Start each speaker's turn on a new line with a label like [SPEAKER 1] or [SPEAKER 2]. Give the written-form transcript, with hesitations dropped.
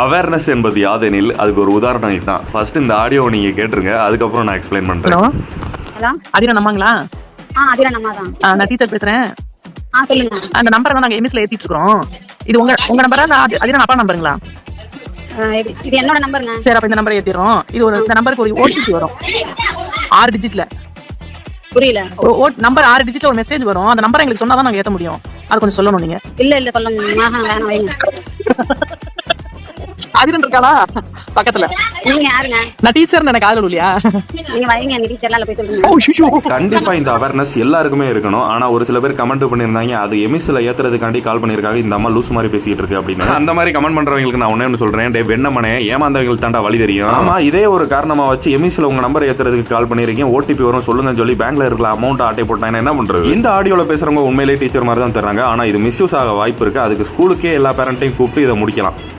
[SPEAKER 1] Awareness என்பது யாதெனில் அதுக்கு ஒரு உதாரணம் இதுதான். ஃபர்ஸ்ட் இந்த ஆடியோ நீங்க கேட்டுருங்க, அதுக்கப்புறம் நான் எக்ஸ்பிளைன் பண்றேன்.
[SPEAKER 2] ஹலோ,
[SPEAKER 3] அதிரா நம்மங்களா?
[SPEAKER 2] அதிரா நம்ம தான்.
[SPEAKER 3] நான் டீச்சர் பேசுறேன்.
[SPEAKER 2] சொல்லுங்க.
[SPEAKER 3] அந்த நம்பரை தான் நாங்க எம்எஸ்ல ஏத்திட்டு இருக்கோம். இது உங்க நம்பரா? அதிரா அப்பா நம்பருங்களா?
[SPEAKER 2] இது என்னோட நம்பருங்க.
[SPEAKER 3] சரி, அப்ப இந்த நம்பரை ஏத்திடுறோம். இது இந்த நம்பருக்கு ஒரு ஓடிபி வரும் 6 டிஜிட்ல.
[SPEAKER 2] புரியல.
[SPEAKER 3] நம்பர் 6 டிஜிட்ல ஒரு மெசேஜ் வரும். அந்த நம்பரை எங்களுக்கு சொன்னாதான் நாங்க ஏத்த முடியும். அது கொஞ்சம் சொல்லணும் நீங்க.
[SPEAKER 2] இல்ல சொல்லுங்க. வேணாம் வைங்க.
[SPEAKER 3] அதிரன் இருக்காளா பக்கத்துல?
[SPEAKER 2] நீங்க யாருங்க?
[SPEAKER 3] நான் டீச்சர், எனக்கு ஆளு இல்லையா?
[SPEAKER 2] நீங்க வைங்க, அந்த டீச்சர்ல போய் சொல்லுங்க.
[SPEAKER 1] கண்டிப்பா இந்த அவேர்னஸ் எல்லாருக்குமே இருக்கணும். ஆனா ஒரு சில பேர் கமெண்ட் பண்ணிருந்தாங்க, அது எமிஸ்ல ஏத்துறதுக்காண்டி கால் பண்ணிருக்காங்க, இந்த அம்மா லூஸ் மாதிரி பேசிட்டு இருக்கு அப்படின்னு. அந்த மாதிரி கமெண்ட் பண்றவங்களுக்கு நான் ஒண்ணே சொல்றேன், டே வெண்ணமனே, ஏமாந்தவங்களுக்கு தாண்டா வழி தெரியும். ஆமா, இதே ஒரு காரணமா வச்சு எமிஸ்ல உங்க நம்பர் ஏத்துறதுக்கு கால் பண்ணிருக்கீங்க, ஓடிபி வரும் சொல்லுங்கன்னு சொல்லி பேங்க்ல இருக்கிற அமௌண்ட் ஆட்டை போட்டாங்கன்னா என்ன பண்றது? இந்த ஆடியோல பேசுறவங்க உண்மையிலேயே டீச்சர் மாதிரி தான் தர்றாங்க. ஆனா இது மிஸ்யூஸ் ஆக வாய்ப்பு இருக்கு. அதுக்கு ஸ்கூலுக்கே எல்லா பேரண்ட்டையும் கூப்பிட்டு இதை முடிக்கலாம்.